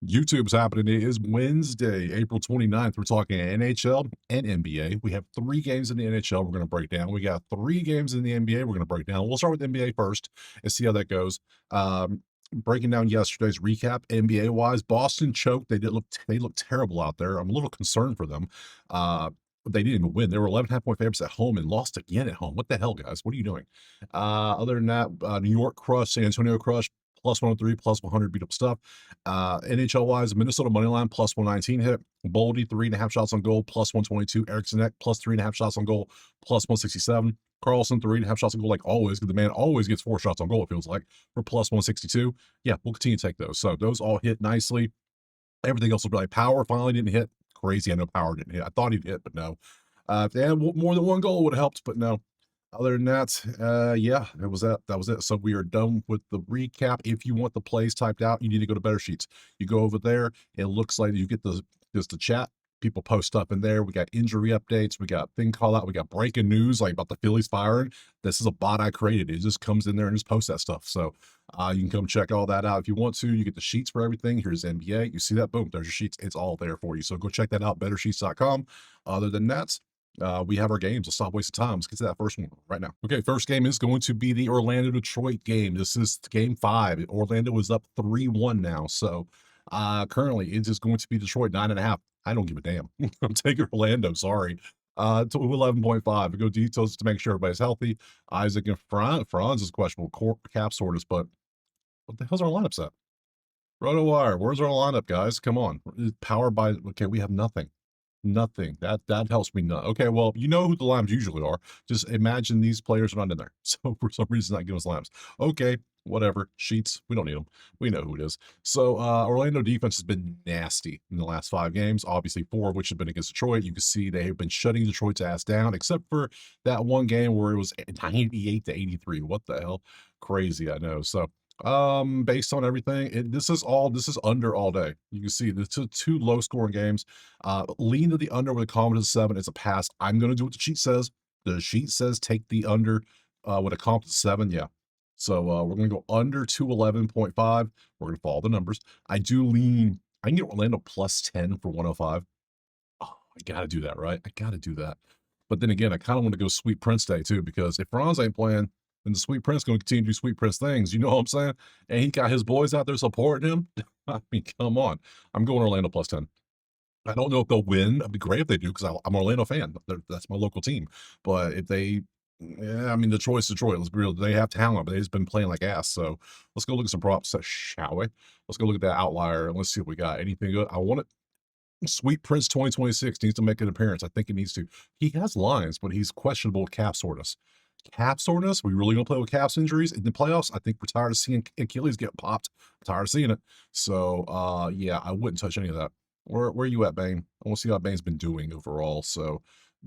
YouTube's happening. It is Wednesday, April 29th. We're talking NHL and NBA. We have 3 games in the NHL we're going to break down. We got 3 games in the NBA we're going to break down. We'll start with NBA first and see how that goes. Breaking down yesterday's recap, NBA wise, Boston choked. They look terrible out there. I'm a little concerned for them. But they didn't even win. They were 11.5 point favorites at home and lost again at home. What the hell, guys? What are you doing? Other than that, New York crushed, San Antonio crushed, plus 103, plus 100 beat up stuff. NHL wise, Minnesota money line plus 119 hit. Boldy 3.5 shots on goal plus 122. Erickson Ek plus 3.5 shots on goal plus 167. Carlson 3.5 shots on goal like always, because the man always gets 4 shots on goal, it feels like, for plus 162. Yeah, we'll continue to take those. So those all hit nicely. Everything else will be like Power finally didn't hit. Crazy. I know Power didn't hit. I thought he'd hit, but no. If they had more than one goal, it would have helped, but no. Other than that, yeah, that was that. That was it. So we are done with the recap. If you want the plays typed out, you need to go to Better Sheets. You go over there. It looks like you get just the chat. People post stuff in there. We got injury updates. We got thing call out. We got breaking news like about the Phillies firing. This is a bot I created. It just comes in there and just posts that stuff. So you can come check all that out if you want to. You get the sheets for everything. Here's NBA. You see that? Boom. There's your sheets. It's all there for you. So go check that out. BetterSheets.com. Other than that, we have our games. Let's stop wasting time. Let's get to that first one right now. Okay, first game is going to be the Orlando-Detroit game. This is game 5. Orlando is up 3-1 now. So currently it is going to be Detroit 9.5. I don't give a damn. I'm taking Orlando. Sorry. To 11.5. We go details to make sure everybody's healthy. Isaac and Franz is questionable. Cap sorters, but what the hell's our lineup set? RotoWire, where's our lineup, guys? Come on. Powered by, okay, we have nothing. Nothing. That helps me not. Okay, well, you know who the lines usually are. Just imagine these players are not in there. So for some reason, not giving us lines. Okay, whatever. Sheets, we don't need them. We know who it is. So Orlando defense has been nasty in the last 5 games. Obviously, 4 of which have been against Detroit. You can see they have been shutting Detroit's ass down, except for that one game where it was 98-83. What the hell? Crazy, I know. So based on everything, this is under all day. You can see the two low scoring games. Lean to the under with a confidence 7. It's a pass. I'm going to do what the sheet says. The sheet says take the under with a confidence 7. Yeah. So we're going to go under 211.5. We're going to follow the numbers. I do lean. I can get Orlando plus 10 for 105. Oh, I got to do that, right? I got to do that. But then again, I kind of want to go Sweet Prince Day too, because if Franz ain't playing, then the Sweet Prince going to continue to do Sweet Prince things. You know what I'm saying? And he got his boys out there supporting him. I mean, come on. I'm going Orlando plus 10. I don't know if they'll win. It'd be great if they do, because I'm an Orlando fan. That's my local team. But if they, yeah, I mean, Detroit's Detroit. Let's be real. They have talent, but they've just been playing like ass. So let's go look at some props, shall we? Let's go look at that outlier and let's see what we got. Anything good? I want it. Sweet Prince 2026 needs to make an appearance. I think it needs to. He has lines, but he's questionable with calf soreness. Calf soreness? We really gonna play with calf injuries in the playoffs? I think we're tired of seeing Achilles get popped. I'm tired of seeing it. So yeah, I wouldn't touch any of that. Where you at, Bane? I want to see how Bane's been doing overall. So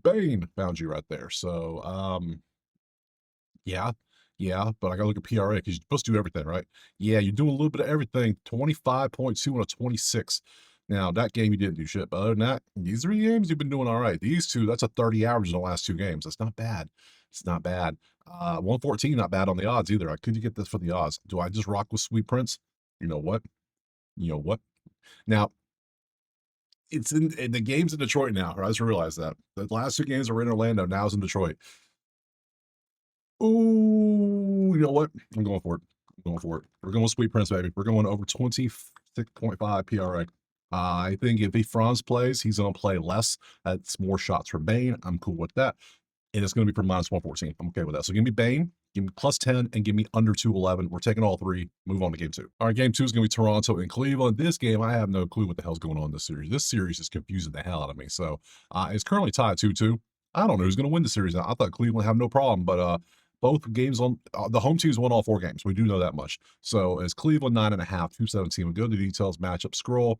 Bane found you right there. So yeah, yeah, but I gotta look at PRA because you're supposed to do everything, right? Yeah, you're doing a little bit of everything. 25.2 on a 26. Now, that game you didn't do shit, but other than that, these 3 games you've been doing all right. These 2, that's a 30 average in the last 2 games. That's not bad. It's not bad. 114, not bad on the odds either. I could you get this for the odds? Do I just rock with Sweet Prince? You know what? You know what? Now, it's in the games in Detroit now. I just realized that. The last 2 games are in Orlando. Now it's in Detroit. Ooh, you know what? I'm going for it. I'm going for it. We're going with Sweet Prince, baby. We're going over 26.5 PRA. I think if Franz plays, he's going to play less. That's more shots for Bane. I'm cool with that. And it's going to be for minus 114. I'm okay with that. So give me Bane, give me plus 10, and give me under 211. We're taking all 3. Move on to game 2. All right, game 2 is going to be Toronto and Cleveland. This game, I have no clue what the hell's going on in this series. This series is confusing the hell out of me. So it's currently tied 2-2. I don't know who's going to win the series now. I thought Cleveland have no problem, but both games on the home teams won all 4 games. We do know that much. So it's Cleveland 9.5, 217. We go to the details, matchup, scroll.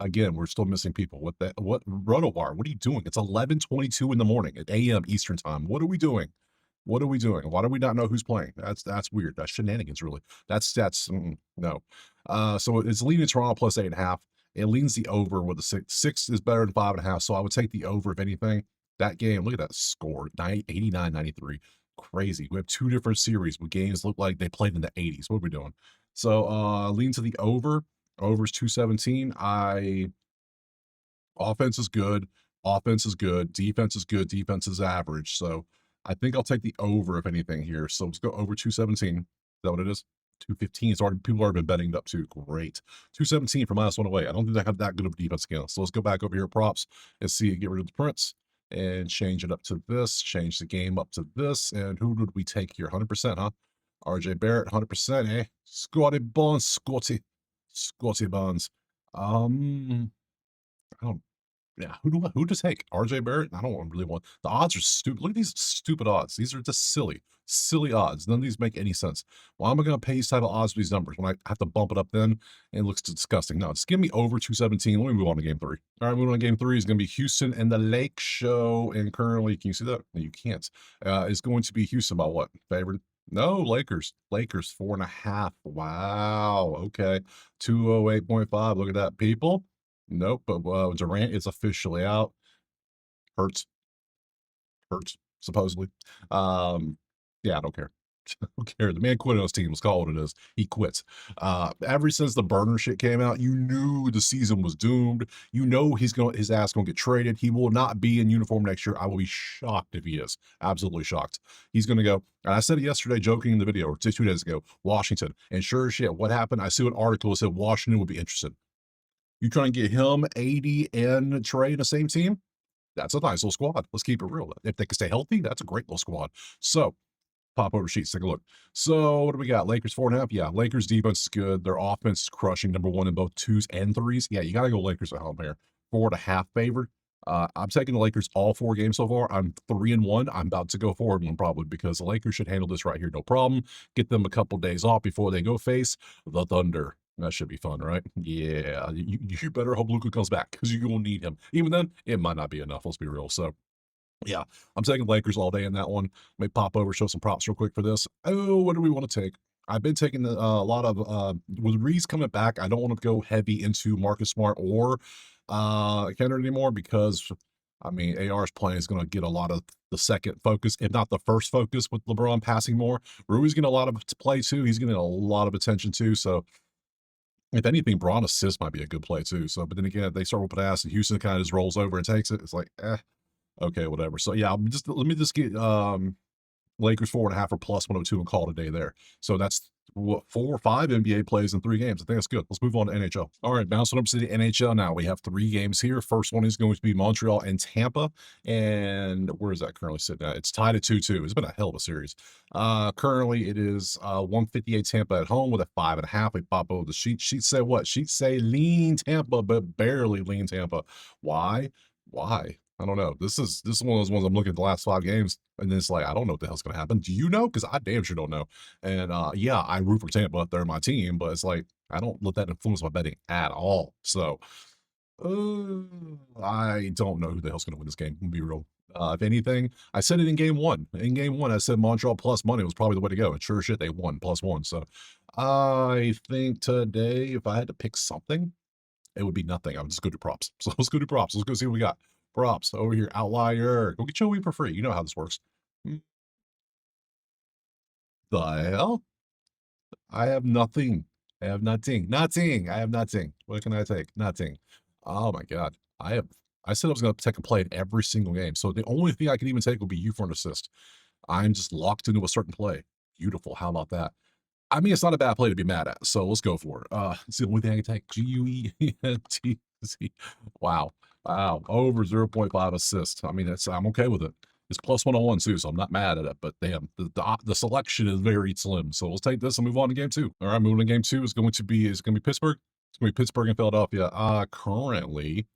Again, we're still missing people. What RotoWire? What are you doing? It's 11:22 in the morning at a.m. Eastern time. What are we doing? What are we doing? Why do we not know who's playing? That's weird. That's shenanigans, really. That's no. So it's leaning Toronto plus 8.5. It leans the over with the 6. 6 is better than 5.5. So I would take the over if anything. That game, look at that score, 89-93. Crazy. We have 2 different series where games look like they played in the 80s. What are we doing? So lean to the over. Overs 217. Offense is good. Offense is good. Defense is good. Defense is average. So I think I'll take the over if anything here. So let's go over 217. Is that what it is? 215. It's already people already been betting it up to. Great. 217 for -1 away. I don't think they have that good of a defense again. So let's go back over here props and see, get rid of the prints and change it up to this. Change the game up to this. And who did we take here? 100%, huh? RJ Barrett, 100%, eh? Scotty Bonds, Scotty Bonds. I don't yeah, who to take? RJ Barrett? I don't really want the odds are stupid. Look at these stupid odds. These are just silly odds. None of these make any sense. Why am I going to pay these type of odds for these numbers when I have to bump it up then? And it looks disgusting. No, just give me over 217. Let me move on to game 3. All right, moving on to game 3 is going to be Houston and the Lake Show. And currently, can you see that? No, you can't. It's going to be Houston by what? Favored? No, Lakers. Lakers 4.5. Wow. Okay. 208.5. Look at that, people. Nope, but Durant is officially out. Hurts, supposedly. Yeah, I don't care. I don't care. The man quit on his team. Let's call it what it is. He quits. Ever since the burner shit came out, you knew the season was doomed. You know his ass gonna get traded. He will not be in uniform next year. I will be shocked if he is. Absolutely shocked. He's gonna go. And I said it yesterday, joking in the video, or 2 days ago. Washington. And sure as shit, what happened? I see an article that said Washington would be interested. You trying to get him, 80, and Trey in the same team? That's a nice little squad. Let's keep it real. If they can stay healthy, that's a great little squad. So, pop over sheets, take a look. So, what do we got? Lakers 4.5. Yeah, Lakers defense is good. Their offense is crushing, #1 in both 2s and 3s. Yeah, you got to go Lakers at home here. 4.5 favored. I'm taking the Lakers all 4 games so far. I'm 3-1. I'm about to go 4-1 probably because the Lakers should handle this right here, no problem. Get them a couple days off before they go face the Thunder. That should be fun, right? Yeah, you better hope Luka comes back because you're gonna need him. Even then, it might not be enough. Let's be real. So, yeah, I'm taking Lakers all day in that one. Let me pop over, show some props real quick for this. Oh, what do we want to take? I've been taking a lot of with Reese coming back. I don't want to go heavy into Marcus Smart or Kenner anymore because I mean AR's playing is going to get a lot of the second focus, if not the first focus, with LeBron passing more. Rui's getting a lot of play too. He's getting a lot of attention too. So if anything, Braun assist might be a good play too. So, but then again, if they start whooping ass and Houston kind of just rolls over and takes it, it's like, okay, whatever. So yeah, let me just get Lakers 4.5 or +102 and call it a day there. So that's what 4 or 5 NBA plays in 3 games. I think that's good. Let's move on to NHL. All right, bouncing up to the NHL now. We have 3 games here. First one is going to be Montreal and Tampa. And where is that currently sitting at? It's tied at 2-2. It's been a hell of a series. Currently it is 158 Tampa at home with a 5.5. We pop over the sheet. She'd say what? She'd say lean Tampa, but barely lean Tampa. Why? Why? I don't know. This is one of those ones I'm looking at the last 5 games, and it's like, I don't know what the hell's gonna happen. Do you know? Because I damn sure don't know. And yeah, I root for Tampa. They're my team, but it's like I don't let that influence my betting at all. So I don't know who the hell's gonna win this game. I'm gonna be real. If anything, I said it in game 1. In game 1, I said Montreal plus money was probably the way to go. And sure as shit, they won +1. So I think today, if I had to pick something, it would be nothing. I would just go to props. So let's go to props. Let's go see what we got. Props over here. Outlier. Go get your weed for free. You know how this works. The hell? I have nothing. I have nothing. Nothing. I have nothing. What can I take? Nothing. Oh my God. I said I was going to take a play in every single game. So the only thing I could even take would be you for an assist. I'm just locked into a certain play. Beautiful. How about that? I mean, it's not a bad play to be mad at, so let's go for it. It's the only thing I can take. Guentz. Wow. Wow. Over 0.5 assists. I mean, I'm okay with it. It's +101 too, so I'm not mad at it. But damn, the selection is very slim. So let's take this and move on to game 2. All right, moving to game 2 is going to be Pittsburgh. It's going to be Pittsburgh and Philadelphia. Currently,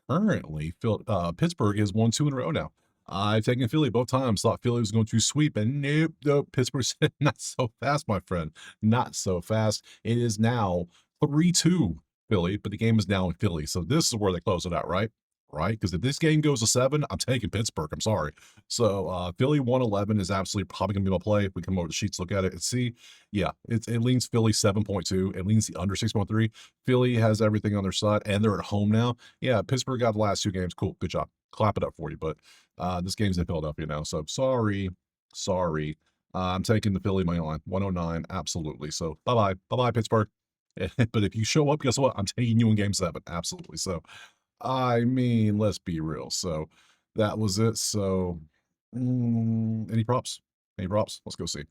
Pittsburgh is 1-2 in a row now. I've taken Philly both times. Thought Philly was going to sweep, and nope. Pittsburgh said, "Not so fast, my friend. Not so fast." It is now 3-2 Philly, but the game is now in Philly. So this is where they close it out, right? Right? Because if this game goes to 7, I'm taking Pittsburgh. I'm sorry. So Philly 111 is absolutely probably going to be my play. If we come over the sheets, look at it, and see, yeah, it leans Philly 7.2. It leans the under 6.3. Philly has everything on their side, and they're at home now. Yeah, Pittsburgh got the last 2 games. Cool, good job. Clap it up for you. But this game's in Philadelphia now, so sorry. I'm taking the Philly money line 109, absolutely. So bye bye Pittsburgh. But if you show up, guess what? I'm taking you in game 7. Absolutely. So, I mean, let's be real. So, that was it. So, any props? Any props? Let's go see.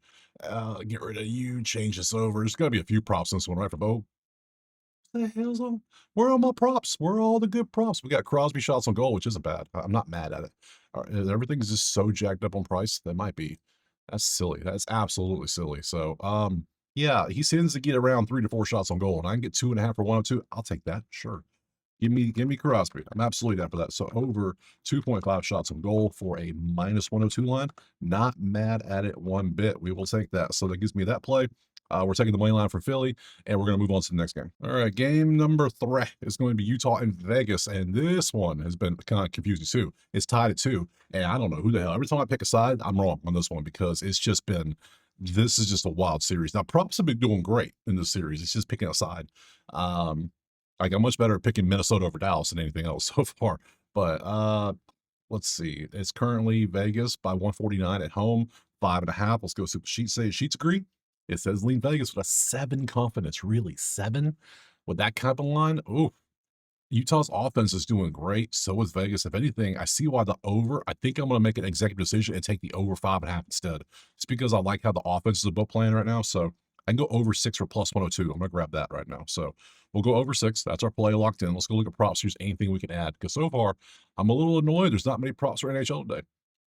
Get rid of you, change this over. There's got to be a few props in this one, right? For both. The hell's on? Where are all my props? Where are all the good props? We got Crosby shots on goal, which isn't bad. I'm not mad at it. Everything's just so jacked up on price. That might be. That's silly. That's absolutely silly. So, yeah, he tends to get around 3 to 4 shots on goal, and I can get 2.5 for 102. I'll take that. Sure. Give me Crosby. I'm absolutely down for that. So over 2.5 shots on goal for a -102 line. Not mad at it one bit. We will take that. So that gives me that play. We're taking the money line for Philly, and we're going to move on to the next game. All right, game number 3 is going to be Utah and Vegas, and this one has been kind of confusing too. It's tied at 2, and I don't know who the hell. Every time I pick a side, I'm wrong on this one because it's just been. This is just a wild series. Now, props have been doing great in this series. It's just picking a side. Like I'm much better at picking Minnesota over Dallas than anything else so far. But let's see. It's currently Vegas by 149 at home, 5.5. Let's go see what the sheets say. Sheets agree. It says lean Vegas with a 7 confidence. Really, 7 with that kind of line. Ooh, Utah's offense is doing great. So is Vegas. If anything, I see why the over. I think I'm going to make an executive decision and take the over 5.5 instead. It's because I like how the offenses are both playing right now. So I can go over 6 for plus 102. I'm going to grab that right now. So we'll go over 6. That's our play locked in. Let's go look at props. Here's anything we can add. Because so far, I'm a little annoyed. There's not many props for NHL today.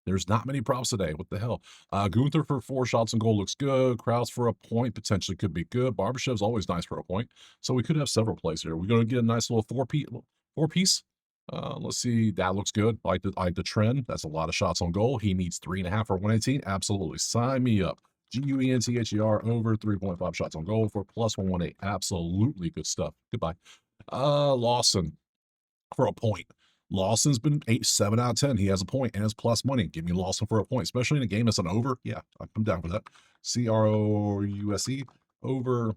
There's not many props today. What the hell? Gunther for 4 shots on goal looks good. Krause for a point potentially could be good. Barbashev's always nice for a point. So we could have several plays here. We're going to get a nice little four piece. Let's see. That looks good. I like the trend. That's a lot of shots on goal. He needs 3.5 for 118. Absolutely. Sign me up. GUENTHER over 3.5 shots on goal for plus 118. Absolutely good stuff. Goodbye. Lawson for a point. Lawson's been 7 out of 10. He has a point and has plus money. Give me Lawson for a point, especially in a game that's an over. Yeah, I'm down for that. CROUSE over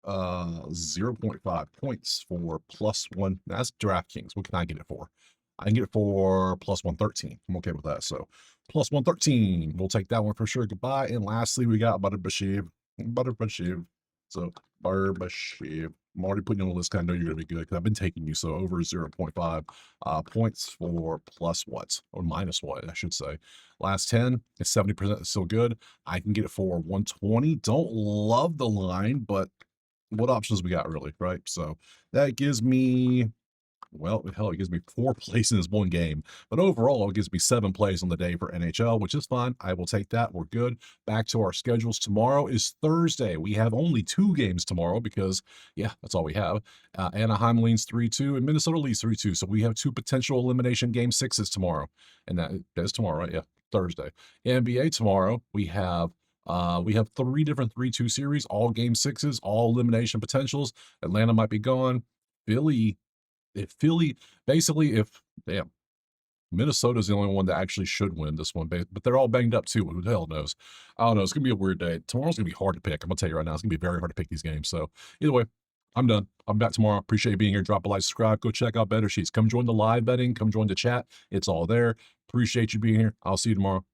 0.5 points for plus 1. That's DraftKings. What can I get it for? I can get it for plus 113. I'm okay with that. So plus 113. We'll take that one for sure. Goodbye. And lastly, we got Barbashev. So Barbashev. I'm already putting you on the list. I know you're going to be good because I've been taking you. So over 0.5 points for plus what? Or minus what, I should say. Last 10 is 70%. It's still good. I can get it for 120. Don't love the line, but what options we got really, right? So that gives me, well, hell, it gives me 4 plays in this one game. But overall, it gives me 7 plays on the day for NHL, which is fine. I will take that. We're good. Back to our schedules. Tomorrow is Thursday. We have only 2 games tomorrow because, yeah, that's all we have. Anaheim leads 3-2 and Minnesota leads 3-2. So we have 2 potential elimination game 6s tomorrow. And that is tomorrow, right? Yeah, Thursday. NBA tomorrow, we have 3 different 3-2 series, all game 6s, all elimination potentials. Atlanta might be gone. If damn, Minnesota's the only one that actually should win this one, but they're all banged up too. Who the hell knows? I don't know. It's gonna be a weird day. Tomorrow's gonna be hard to pick. I'm gonna tell you right now, it's gonna be very hard to pick these games. So either way, I'm done. I'm back tomorrow. Appreciate you being here. Drop a like, subscribe, go check out Better Sheets. Come join the live betting, come join the chat. It's all there. Appreciate you being here. I'll see you tomorrow.